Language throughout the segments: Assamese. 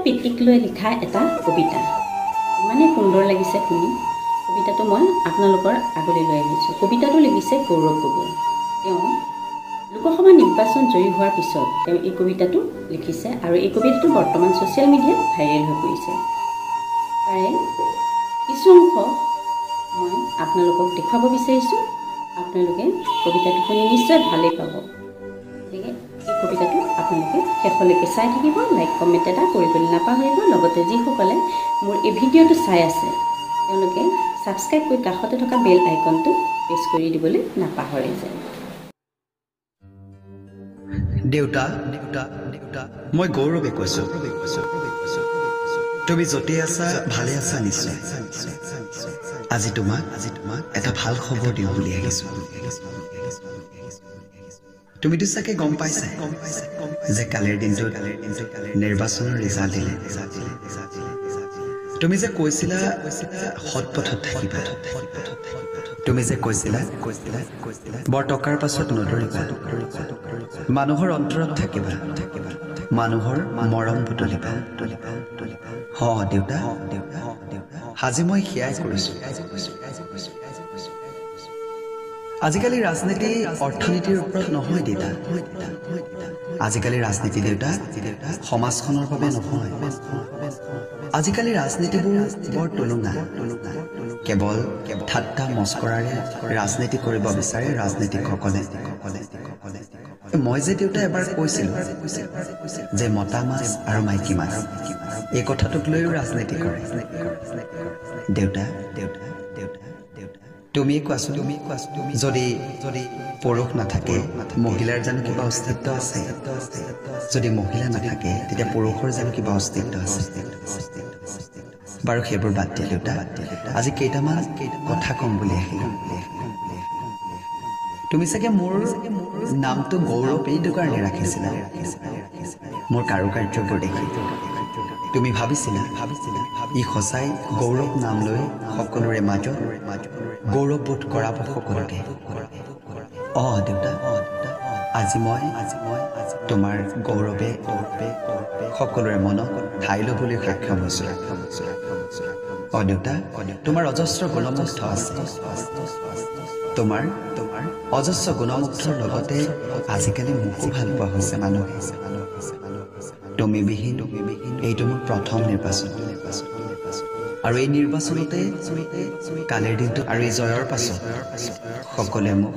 পিতৃক লৈ লিখা এটা কবিতা ইমানেই সুন্দৰ লাগিছে শুনি কবিতাটো মই আপোনালোকৰ আগলৈ লৈ আহিছোঁ। কবিতাটো লিখিছে গৌৰৱ গগৈ। তেওঁ লোকসভা নিৰ্বাচন জয়ী হোৱাৰ পিছত তেওঁ এই কবিতাটো লিখিছে আৰু এই কবিতাটো বৰ্তমান ছ'চিয়েল মিডিয়াত ভাইৰেল হৈ পৰিছে। তাৰে কিছু অংশ মই আপোনালোকক দেখুৱাব বিচাৰিছোঁ। আপোনালোকে কবিতাটো শুনি নিশ্চয় ভালেই পাব। গতিকে এই কবিতাটো আপোনালোকে শেষলৈকে চাই থাকিব, লাইক কমেণ্ট এটা কৰিবলৈ নাপাহৰিব। লগতে যিসকলে মোৰ এই ভিডিঅ'টো চাই আছে তেওঁলোকে ছাবস্ক্ৰাইব কৰি কাষতে থকা বেল আইকনটো প্ৰেছ কৰি দিবলৈ নাপাহৰে যে। দেউতা মই গৌৰৱে কৈছোঁ। তুমি য'তেই আছা ভালে আছা নিশ্চয়। আজি তোমাক এটা ভাল খবৰ দিওঁ বুলি আহিছোঁ। তুমিতো চাগে গম পাইছা যে কালিৰ দিনটোত নিৰ্বাচনৰ ৰিজাল্ট দিলে। তুমি যে কৈছিলা সৎ পথত থাকিবা, তুমি যে কৈছিলা বৰ টকাৰ পাছত নদৌৰিবা, মানুহৰ অন্তৰত থাকিবা, মানুহৰ মৰম বুটলিবা। দেউতা আজি মই সেয়াই কৰিছোঁ। আজিকালি ৰাজনীতি অৰ্থনীতিৰ ওপৰত নহয় দেউতা। আজিকালি ৰাজনীতি দেউতা সমাজখনৰ বাবে নহয়। আজিকালি ৰাজনীতিবোৰ বৰ টুলুঙা, কেৱল ঠাট্টা মস্কৰাৰে ৰাজনীতি কৰিব বিচাৰে ৰাজনীতিকসকলে। মই যে দেউতা এবাৰ কৈছিলোঁ যে মতা মাছ আৰু মাইকী মাছ এই কথাটোক লৈও ৰাজনীতি কৰে। দেউতা তুমি কোৱাচোন, যদি পুৰুষ নাথাকে মহিলাৰ জানো কিবা অস্তিত্ব আছে? যদি মহিলা নাথাকে তেতিয়া পুৰুষৰ জানো কিবা অস্তিত্ব আছে? বাৰু সেইবোৰ বাদ দিয়া দেউতা, আজি কেইটামান কথা ক'ম বুলি আহিলোঁ। তুমি চাগে মোৰ নামটো গৌৰৱ এইটো কাৰণে ৰাখিছিলা, মোৰ কাৰুকাৰ্যবোৰ দেখি তুমি ভাবিছিলা ই সঁচাই গৌৰৱ নাম লৈ সকলোৰে মাজত গৌৰৱবোধ কৰাব সকলোকে। দেউতা আজি মই তোমাৰ গৌৰৱে সকলোৰে মনত ঠাই ল'বলৈ সক্ষম হৈছোঁ। দেউতা তোমাৰ অজস্ৰ গুণমুগ্ধ আছে। তোমাৰ অজস্ৰ গুণমুগ্ধৰ লগতে আজিকালি মোকো ভাল পোৱা হৈছে মানুহে। তুমি বিহীন এইটো মোৰ প্ৰথম নিৰ্বাচন, আৰু এই নিৰ্বাচনতে কালিৰ দিনটো আৰু এই জয়ৰ পাছত সকলোৱে মোক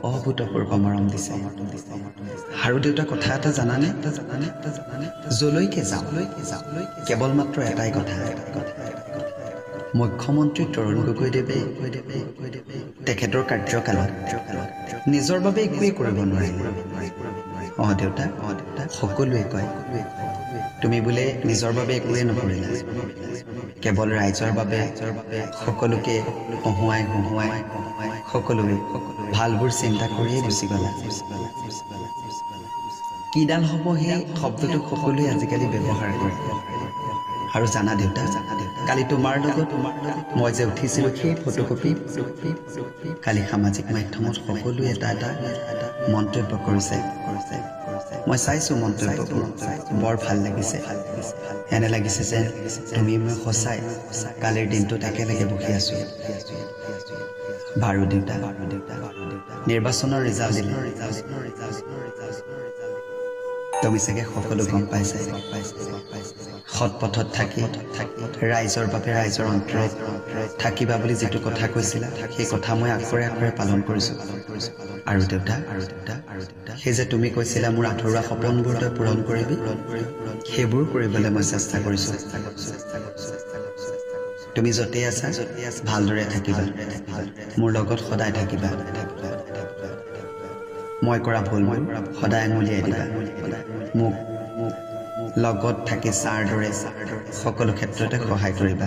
অভূতপূৰ্ব মৰম দিছে। আৰু দেউতা কথা এটা জানানে? যলৈকে যাওঁ কেৱল মাত্ৰ এটাই কথা, মুখ্যমন্ত্ৰী তৰুণ গগৈদেৱে তেখেতৰ কাৰ্যকালত নিজৰ বাবে একোৱেই কৰিব নোৱাৰিলে। দেউতা সকলোৱে কয় তুমি বোলে নিজৰ বাবে একোৱেই নকৰিলা, কেৱল ৰাইজৰ বাবে সকলোকে হহুৱাই সকলোৱে ভালবোৰ চিন্তা কৰিয়েই গুচি গলা। কিডাল হ'ব সেই শব্দটো সকলোৱে আজিকালি ব্যৱহাৰ কৰে। আৰু জানা দেউতা, কালি তোমাৰ লগত মই যে উঠিছিলোঁ সেই ফটোকপি, কালি সামাজিক মাধ্যমত সকলোৱে এটা মন্তব্য কৰিছে। মই চাইছোঁ মন্তব্যবোৰ, বৰ ভাল লাগিছে। এনে লাগিছে যেন তুমি মই সঁচাই কালিৰ দিনটোত একেলগে বহি আছোঁ। বাৰু দেউতা নিৰ্বাচনৰ ৰিজাল্ট দিলে, তুমি চাগে সকলো গম পাইছা। সৎ পথত থাকি ৰাইজৰ বাবে ৰাইজৰ অন্তৰত থাকিবা বুলি যিটো কথা কৈছিলা সেই কথা মই আখৰে আখৰে পালন কৰিছোঁ। আৰু দেউতা সেই যে তুমি কৈছিলা মোৰ আধৰুৱা সপোনবোৰ তই পূৰণ কৰিবি, সেইবোৰ কৰিবলৈ মই চেষ্টা কৰিছোঁ। তুমি য'তেই আছা ভালদৰে থাকিবা, মোৰ লগত সদায় থাকিবা। মই কৰা ভুলবোৰ সদায় আঙুলিয়াই দিবা, মোক লগত থাকি ছাৰ দৰে সকলো ক্ষেত্ৰতে সহায় কৰিবা।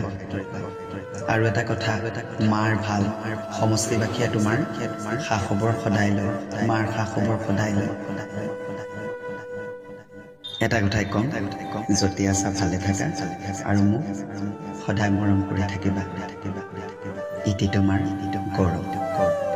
আৰু এটা কথা, মাৰ ভাল সমষ্টিবাসীয়ে তোমাৰ খা খবৰ সদায় লয়, মাৰ খা খবৰ সদায় লয়। এটা কথাই ক'ম, য'তেই আছা ভালে থাকা আৰু মোক সদায় মৰম কৰি থাকিবা। ইতি তোমাৰ গৌৰৱ।